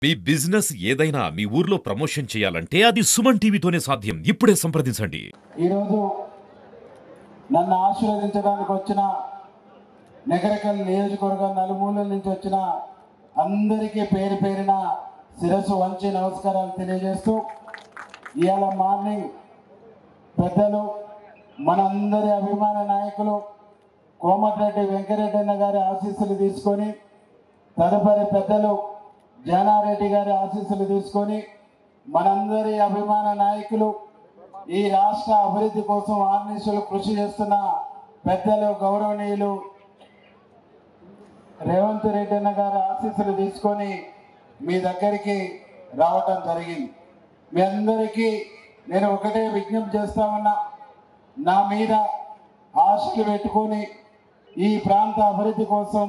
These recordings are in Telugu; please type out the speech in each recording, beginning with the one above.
మీ బిజినెస్ ఏదైనా మీ ఊర్లో ప్రమోషన్ చేయాలంటే అది సుమన్ టీవీతోనే సాధ్యం. ఇప్పుడే సంప్రదించండి. ఈరోజు నన్ను ఆశీర్వదించడానికి వచ్చిన నగరకల్ నియోజకవర్గం నలుమూలల నుంచి వచ్చిన అందరికీ పేరు పేరిన శిరస్సు వంచి నమస్కారాలు తెలియజేస్తూ, ఇవాళ మార్నింగ్ పెద్దలు మనందరి అభిమాన నాయకులు కోమటిరెడ్డి వెంకరెడ్డి అన్న గారి ఆశీస్సులు తీసుకొని, తదుపరి పెద్దలు జానారెడ్డి గారి ఆశీస్సులు తీసుకొని, మనందరి అభిమాన నాయకులు ఈ రాష్ట్ర అభివృద్ధి కోసం ఆర్నిశలు కృషి చేస్తున్న పెద్దలు గౌరవనీయులు రేవంత్ రెడ్డి అన్న గారి ఆశీస్సులు తీసుకొని మీ దగ్గరికి రావటం జరిగింది. మీ అందరికీ నేను ఒకటే విజ్ఞప్తి చేస్తా ఉన్నా, నా మీద ఆశలు పెట్టుకొని ఈ ప్రాంత అభివృద్ధి కోసం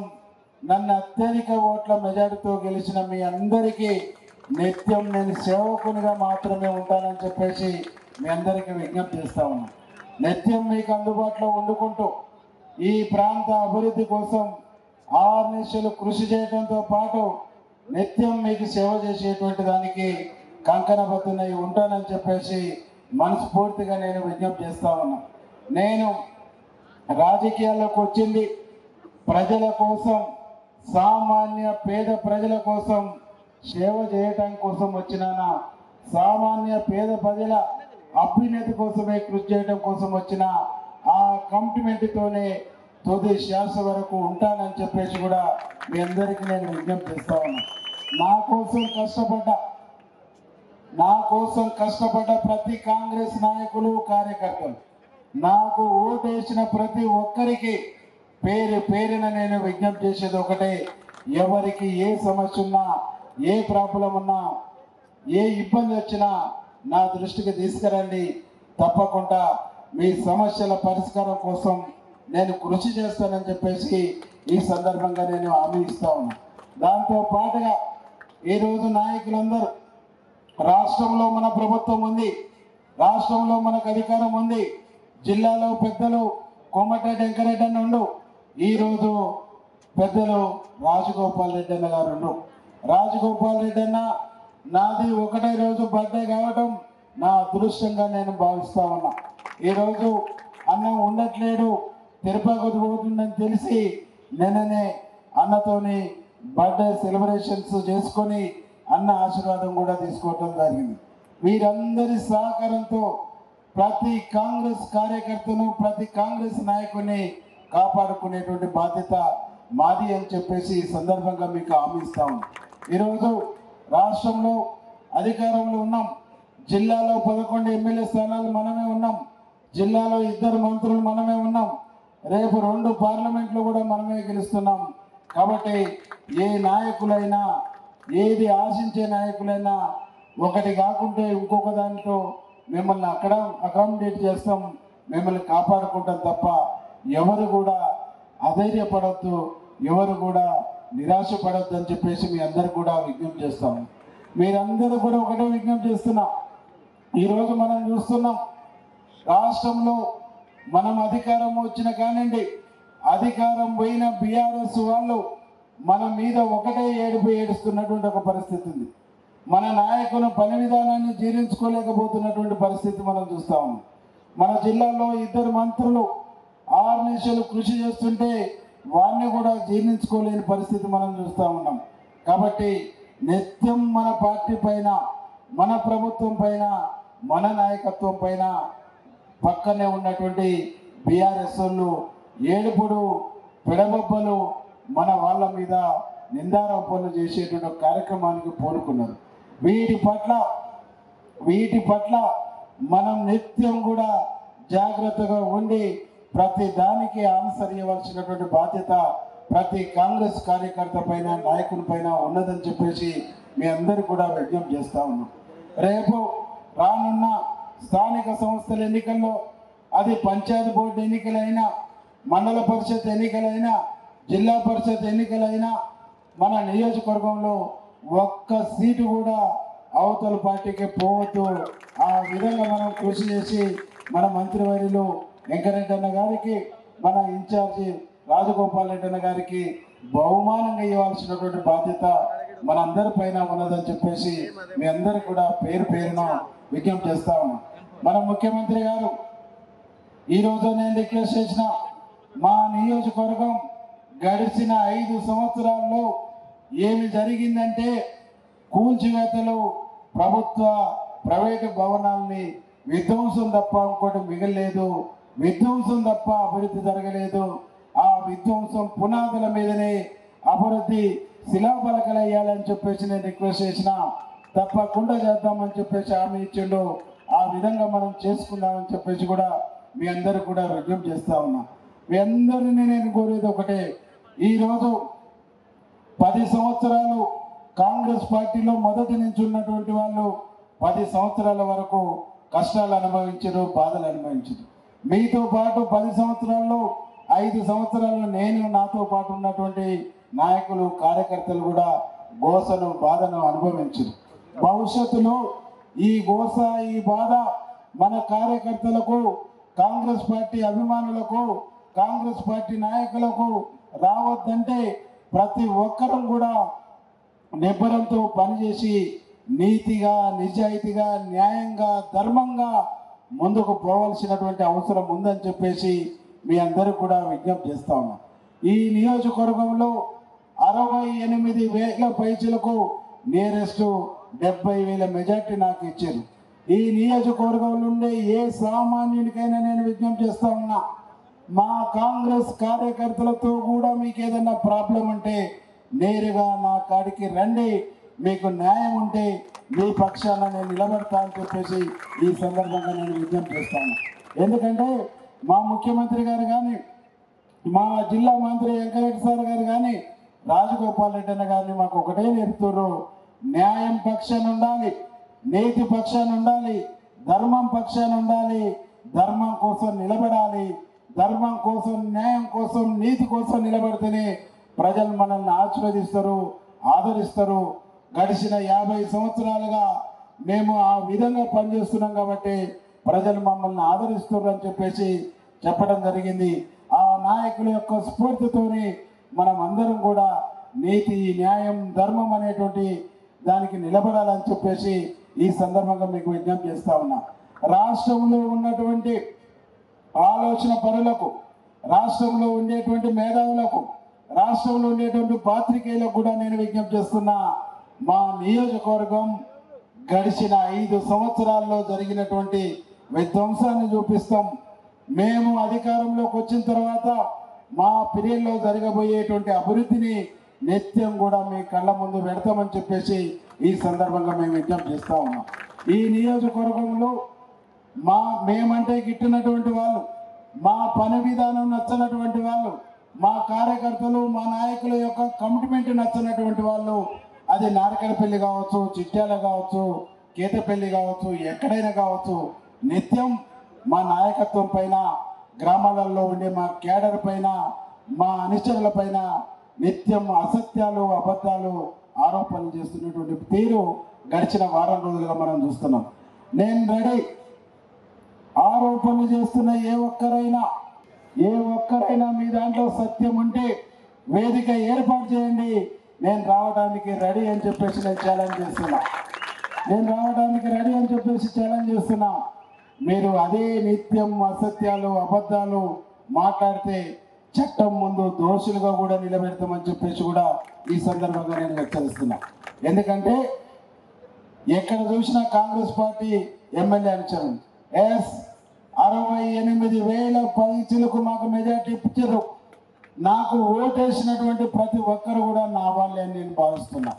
నన్ను అత్యధిక ఓట్ల మెజారిటీతో గెలిచిన మీ అందరికీ నిత్యం నేను సేవకునిగా మాత్రమే ఉంటానని చెప్పేసి మీ అందరికీ విజ్ఞప్తి చేస్తా ఉన్నా. నిత్యం మీకు అందుబాటులో వండుకుంటూ ఈ ప్రాంత అభివృద్ధి కోసం ఆర్నిశలు కృషి చేయడంతో పాటు నిత్యం మీకు సేవ చేసేటువంటి దానికి కంకణబద్ధునై ఉంటానని చెప్పేసి మనస్ఫూర్తిగా నేను విజ్ఞప్తి చేస్తా ఉన్నా. నేను రాజకీయాల్లోకి వచ్చింది ప్రజల కోసం, సామాన్య పేద ప్రజల కోసం సేవ చేయటం కోసం వచ్చినానా, సామాన్య పేద ప్రజల అభ్యున్నతి కోసమే కృషి చేయడం కోసం వచ్చిన ఆ కమిట్మెంట్తోనే తుది శ్వాస వరకు ఉంటానని చెప్పేసి కూడా మీ అందరికీ నేను విజ్ఞప్తి చేస్తా ఉన్నా. నా కోసం కష్టపడ్డ ప్రతి కాంగ్రెస్ నాయకులు, కార్యకర్తలు, నాకు ఓటేసిన ప్రతి ఒక్కరికి పేరు పేరున నేను విజ్ఞప్తి చేసేది ఒకటే, ఎవరికి ఏ సమస్య ఉన్నా, ఏ ప్రాబ్లం ఉన్నా, ఏ ఇబ్బంది వచ్చినా నా దృష్టికి తీసుకురండి. తప్పకుండా మీ సమస్యల పరిష్కారం కోసం నేను కృషి చేస్తానని చెప్పేసి ఈ సందర్భంగా నేను హామీ ఇస్తా ఉన్నా. దాంతో పాటుగా ఈరోజు నాయకులందరూ, రాష్ట్రంలో మన ప్రభుత్వం ఉంది, రాష్ట్రంలో మనకు అధికారం ఉంది, జిల్లాలో పెద్దలు కోమటిరెడ్డి వెంకరెడ్డి అన్న ఉండు, ఈరోజు పెద్దలు రాజగోపాల్ రెడ్డి అన్న గారు ఉండు. రాజగోపాల్ రెడ్డి అన్న నాది ఒకటే రోజు బర్త్డే కావడం నా అదృష్టంగా నేను భావిస్తా ఉన్నా. ఈరోజు అన్న ఉండట్లేడు, తిరుపతి పోతుందని తెలిసి నిన్ననే అన్నతోని బర్త్డే సెలబ్రేషన్స్ చేసుకొని అన్న ఆశీర్వాదం కూడా తీసుకోవటం జరిగింది. వీరందరి సహకారంతో ప్రతి కాంగ్రెస్ కార్యకర్తను, ప్రతి కాంగ్రెస్ నాయకుని కాపాడుకునేటువంటి బాధ్యత మాది అని చెప్పేసి ఈ సందర్భంగా మీకు హామీ ఇస్తాము. ఈరోజు రాష్ట్రంలో అధికారంలో ఉన్నాం, జిల్లాలో 11 ఎమ్మెల్యే స్థానాలు మనమే ఉన్నాం, జిల్లాలో 2 మంత్రులు మనమే ఉన్నాం, రేపు 2 పార్లమెంట్లు కూడా మనమే గెలుస్తున్నాం. కాబట్టి ఏ నాయకులైనా, ఏది ఆశించే నాయకులైనా ఒకటి కాకుంటే ఇంకొక దానితో మిమ్మల్ని అకామిడేట్ చేస్తాం, మిమ్మల్ని కాపాడుకుంటాం తప్ప ఎవరు కూడా అధైర్యపడవద్దు, ఎవరు కూడా నిరాశపడవద్దు అని చెప్పేసి మీ అందరు కూడా విజ్ఞప్తి చేస్తాము. మీరందరూ కూడా ఒకటే విజ్ఞప్తి చేస్తున్నా, ఈరోజు మనం చూస్తున్నాం రాష్ట్రంలో మనం అధికారం వచ్చిన కానివ్వండి, అధికారం పోయిన బీఆర్ఎస్ వాళ్ళు మన మీద ఒకటే ఏడుస్తున్నటువంటి ఒక పరిస్థితి ఉంది. మన నాయకుల పని విధానాన్ని జీర్ణించుకోలేకపోతున్నటువంటి పరిస్థితి మనం చూస్తా ఉన్నాం. మన జిల్లాలో 2 మంత్రులు ఆర్నిశలు కృషి చేస్తుంటే వారిని కూడా జీర్ణించుకోలేని పరిస్థితి మనం చూస్తూ ఉన్నాం. కాబట్టి నిత్యం మన పార్టీ పైన, మన ప్రభుత్వం పైన, మన నాయకత్వం పైన పక్కనే ఉన్నటువంటి బీఆర్ఎస్ వాళ్ళు ఏడుపుడు పెడబొబ్బలు మన వాళ్ళ మీద నిందారోపణలు చేసేటువంటి కార్యక్రమానికి పూనుకున్నారు. వీటి పట్ల మనం నిత్యం కూడా జాగ్రత్తగా ఉండి ప్రతి దానికి ఆన్సర్ ఇవ్వాల్సినటువంటి బాధ్యత ప్రతి కాంగ్రెస్ కార్యకర్త పైన, నాయకుని పైన ఉన్నదని చెప్పేసి మీ అందరూ కూడా విజ్ఞప్తి చేస్తా ఉన్నాం. రేపు రానున్న స్థానిక సంస్థల ఎన్నికల్లో, అది పంచాయతీ బోర్డు ఎన్నికలైనా, మండల పరిషత్ ఎన్నికలైనా, జిల్లా పరిషత్ ఎన్నికలైనా, మన నియోజకవర్గంలో ఒక్క సీటు కూడా అవతల పార్టీకి పోవద్దు. ఆ విధంగా మనం కృషి చేసి మన మంత్రివర్యులు వెంకరెడ్డి అన్న గారికి, మన ఇన్ఛార్జి రాజగోపాల్ రెడ్డి అన్న గారికి బహుమానంగా ఇవ్వాల్సినటువంటి బాధ్యత మనందరి పైన ఉన్నదని చెప్పేసి మీ అందరికి కూడా పేరు పేరున విజ్ఞప్తి చేస్తా ఉన్నాం. మన ముఖ్యమంత్రి గారు ఈరోజు నేను రిక్వెస్ట్ చేసిన మా నియోజకవర్గం గడిచిన 5 సంవత్సరాల్లో ఏమి జరిగిందంటే కూల్చివేతలు, ప్రభుత్వ ప్రైవేటు భవనాల్ని విధ్వంసం తప్ప ఇంకోటి మిగలేదు, విధ్వంసం తప్ప అభివృద్ధి జరగలేదు. ఆ విధ్వంసం పునాదుల మీదనే అభివృద్ధి శిలాఫలకాలు వేయాలని చెప్పేసి నేను రిక్వెస్ట్ చేసిన, తప్పకుండా చేద్దామని చెప్పేసి హామీ ఇచ్చిండు. ఆ విధంగా మనం చేసుకుందామని చెప్పేసి కూడా మీ అందరూ కూడా విజ్ఞప్తి చేస్తా ఉన్నా. మీ అందరినీ నేను కోరేది ఒకటే, ఈరోజు 10 సంవత్సరాలు కాంగ్రెస్ పార్టీలో మొదటి నుంచి ఉన్నటువంటి వాళ్ళు 10 సంవత్సరాల వరకు కష్టాలు అనుభవించారు, బాధలు అనుభవించారు. మీతో పాటు 10 సంవత్సరాల్లో 5 సంవత్సరాలు నేను నాతో పాటు ఉన్నటువంటి నాయకులు, కార్యకర్తలు కూడా గోసను, బాధను అనుభవించారు. భవిష్యత్తులో ఈ గోస, ఈ బాధ మన కార్యకర్తలకు, కాంగ్రెస్ పార్టీ అభిమానులకు, కాంగ్రెస్ పార్టీ నాయకులకు రావద్దంటే ప్రతి ఒక్కరూ కూడా నిబ్బరంతో పనిచేసి నీతిగా, నిజాయితీగా, న్యాయంగా, ధర్మంగా ముందుకు పోవాల్సినటువంటి అవసరం ఉందని చెప్పేసి మీ అందరూ కూడా విజ్ఞప్తి చేస్తా ఉన్నా. ఈ నియోజకవర్గంలో 68,000 పైచలకు నియరెస్ట్ 70,000 మెజార్టీ నాకు ఇచ్చారు. ఈ నియోజకవర్గంలో ఉండే ఏ సామాన్యునికైనా నేను విజ్ఞప్తి చేస్తా ఉన్నా, మా కాంగ్రెస్ కార్యకర్తలతో కూడా మీకు ఏదైనా ప్రాబ్లం ఉంటే నేరుగా నా కాడికి రండి, మీకు న్యాయం ఉంటే మీ పక్షాన నేను నిలబడతా అని చెప్పేసి ఈ సందర్భంగా నేను విజ్ఞప్తి చేస్తాను. ఎందుకంటే మా ముఖ్యమంత్రి గారు కానీ, మా జిల్లా మంత్రి వెంకరెడ్డి సార్ గారు కానీ, రాజగోపాల్ రెడ్డి అన్న గారిని మాకు ఒకటే నేర్పుతారు, న్యాయం పక్షాన ఉండాలి, నీతి పక్షాన ఉండాలి, ధర్మం పక్షాన ఉండాలి, ధర్మం కోసం నిలబడాలి, ధర్మం కోసం, న్యాయం కోసం, నీతి కోసం నిలబడితేనే ప్రజలు మనల్ని ఆశీర్వదిస్తారు, ఆదరిస్తారు. గడిచిన 50 సంవత్సరాలుగా మేము ఆ విధంగా పనిచేస్తున్నాం కాబట్టి ప్రజలు మమ్మల్ని ఆదరిస్తారు అని చెప్పేసి చెప్పడం జరిగింది. ఆ నాయకుల యొక్క స్ఫూర్తితోని మనం అందరం కూడా నీతి, న్యాయం, ధర్మం అనేటువంటి దానికి నిలబడాలని చెప్పేసి ఈ సందర్భంగా మీకు విజ్ఞప్తి చేస్తా ఉన్నా. రాష్ట్రంలో ఉన్నటువంటి ఆలోచన పరులకు, రాష్ట్రంలో ఉండేటువంటి మేధావులకు, రాష్ట్రంలో ఉండేటువంటి పాత్రికేయులకు కూడా నేను విజ్ఞప్తి చేస్తున్నా, మా నియోజకవర్గం గడిచిన 5 సంవత్సరాల్లో జరిగినటువంటి విధ్వంసాన్ని చూపిస్తాం. మేము అధికారంలోకి వచ్చిన తర్వాత మా పీరియడ్లో జరగబోయేటువంటి అభివృద్ధిని నిత్యం కూడా మీ కళ్ళ ముందు పెడతామని చెప్పేసి ఈ సందర్భంగా మేము విజ్ఞప్తి చేస్తా ఉన్నాం. ఈ నియోజకవర్గంలో మేమంటే గిట్టినటువంటి వాళ్ళు, మా పని విధానం నచ్చనటువంటి వాళ్ళు, మా కార్యకర్తలు, మా నాయకుల యొక్క కమిట్మెంట్ నచ్చనటువంటి వాళ్ళు, అది నారకడపల్లి కావచ్చు, చిట్యాల కావచ్చు, కేతపల్లి కావచ్చు, ఎక్కడైనా కావచ్చు, నిత్యం మా నాయకత్వం పైన, గ్రామాలలో ఉండే మా కేడర్ పైన, మా అనుచరుల పైన నిత్యం అసత్యాలు, అబద్ధాలు, ఆరోపణలు చేస్తున్నటువంటి తీరు గడిచిన వారం రోజులుగా మనం చూస్తున్నాం. నేను రెడీ, ఆరోపణలు చేస్తున్న ఏ ఒక్కరైనా మీ దాంట్లో సత్యం ఉంటే వేదిక ఏర్పాటు చేయండి, నేను రావడానికి రెడీ అని చెప్పేసి నేను ఛాలెంజ్ చేస్తున్నా. మీరు అదే నిత్యం అసత్యాలు, అబద్ధాలు మాట్లాడితే చట్టం ముందు దోషులుగా కూడా నిలబెడతామని చెప్పేసి కూడా ఈ సందర్భంగా నేను హెచ్చరిస్తున్నా. ఎందుకంటే ఎక్కడ చూసినా కాంగ్రెస్ పార్టీ ఎమ్మెల్యే అనుచరులు 68,000 పైచలకు మాకు మెజార్టీ ఇచ్చారు. నాకు ఓటేసినటువంటి ప్రతి ఒక్కరు కూడా నా వాళ్ళే అని నేను భావిస్తున్నా.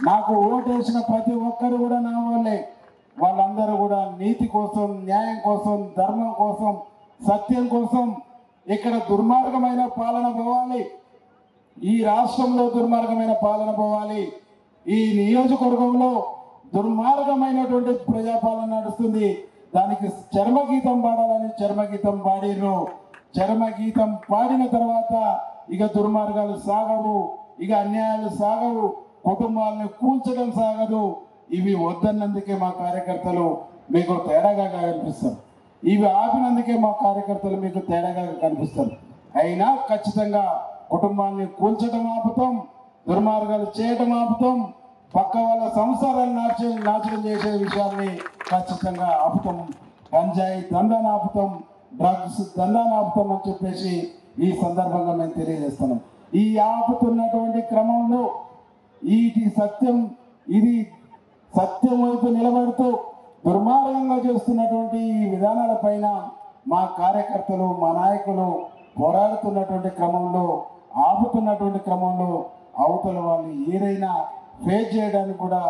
నాకు ఓటేసిన ప్రతి ఒక్కరు కూడా నా వాళ్ళే. వాళ్ళందరూ కూడా నీతి కోసం, న్యాయం కోసం, ధర్మం కోసం, సత్యం కోసం ఇక్కడ దుర్మార్గమైన పాలన పోవాలి, ఈ రాష్ట్రంలో దుర్మార్గమైన పాలన పోవాలి, ఈ నియోజకవర్గంలో దుర్మార్గమైనటువంటి ప్రజాపాలన నడుస్తుంది. దానికి చర్మగీతం పాడాలని చర్మగీతం పాడిర్రు. చర్మగీతం పాడిన తర్వాత ఇక దుర్మార్గాలు సాగవు, ఇక అన్యాయాలు సాగవు, కుటుంబాలను కూల్చడం సాగదు. ఇవి వద్దన్నందుకే మా కార్యకర్తలు మీకు తేడాగా కనిపిస్తారు, ఇవి ఆపినందుకే మా కార్యకర్తలు మీకు తేడాగా కనిపిస్తారు. అయినా ఖచ్చితంగా కుటుంబాన్ని కూల్చడం ఆపుతాం, దుర్మార్గాలు చేయడం ఆపుతాం, పక్క వాళ్ళ సంసారాలు నాశనం చేసే విషయాన్ని ఖచ్చితంగా ఆపుతాం. గంజాయి దందాన్ని ఆపుతాం, డ్రగ్స్ దందాన్ని ఆపుతాం అని చెప్పేసి ఈ సందర్భంగా మేము తెలియజేస్తున్నాం. ఈ ఆపుతున్నటువంటి క్రమంలో ఇది సత్యం వైపు నిలబడుతూ దుర్మార్గంగా చేస్తున్నటువంటి ఈ విధానాలపైన మా కార్యకర్తలు, మా నాయకులు పోరాడుతున్నటువంటి క్రమంలో, ఆపుతున్నటువంటి క్రమంలో అవతల వాళ్ళు ఏదైనా ఫేస్ చేయడానికి కూడా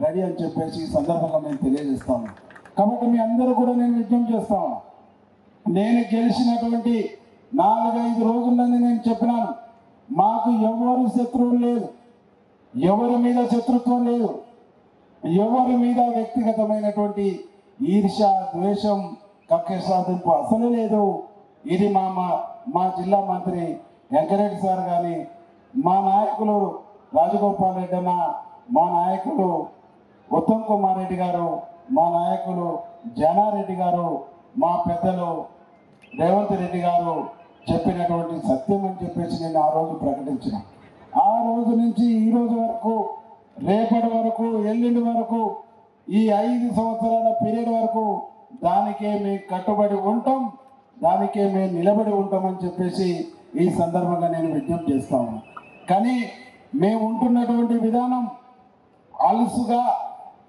రెడీ అని చెప్పేసి ఈ సందర్భంగా మేము తెలియజేస్తాము. కాబట్టి మీ అందరూ కూడా నేను విజ్ఞప్తి చేస్తాను. నేను గెలిచినటువంటి 4-5 రోజుల్లోనే నేను చెప్పినాను, మాకు ఎవరు శత్రువు లేదు, ఎవరి మీద శత్రుత్వం లేదు, ఎవరి మీద వ్యక్తిగతమైనటువంటి ఈర్ష, ద్వేషం, కక్ష సాధింపు అసలు లేదు. ఇది మా జిల్లా మంత్రి వెంకరెడ్డి సార్ కానీ, మా నాయకులు రాజగోపాల్ రెడ్డి అన్న, మా నాయకులు ఉత్తమ్ కుమార్ రెడ్డి గారు, మా నాయకులు జనారెడ్డి గారు, మా పెద్దలు రేవంత్ రెడ్డి గారు చెప్పినటువంటి సత్యం అని చెప్పేసి నేను ఆ రోజు ప్రకటించిన. ఆ రోజు నుంచి ఈ రోజు వరకు, రేపటి వరకు, ఎల్లుండి వరకు, ఈ 5 సంవత్సరాల పీరియడ్ వరకు దానికే మేము కట్టుబడి ఉంటాం, దానికే మేము నిలబడి ఉంటామని చెప్పేసి ఈ సందర్భంగా నేను విజ్ఞప్తి చేస్తాను. కానీ మేము ఉంటున్నటువంటి విధానం అలుసుగా,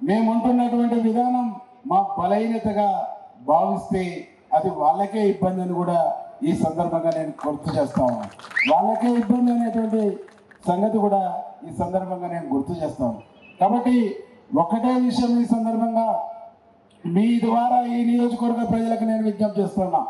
మేము ఉంటున్నటువంటి విధానం మా బలహీనతగా భావిస్తే అది వాళ్ళకే ఇబ్బంది అని కూడా ఈ సందర్భంగా నేను గుర్తు చేస్తాను. వాళ్ళకే ఇబ్బంది అనేటువంటి సంగతి కూడా ఈ సందర్భంగా నేను గుర్తు చేస్తాను. కాబట్టి ఒకటే విషయం ఈ సందర్భంగా మీ ద్వారా ఈ నియోజకవర్గ ప్రజలకు నేను విజ్ఞప్తి చేస్తున్నా.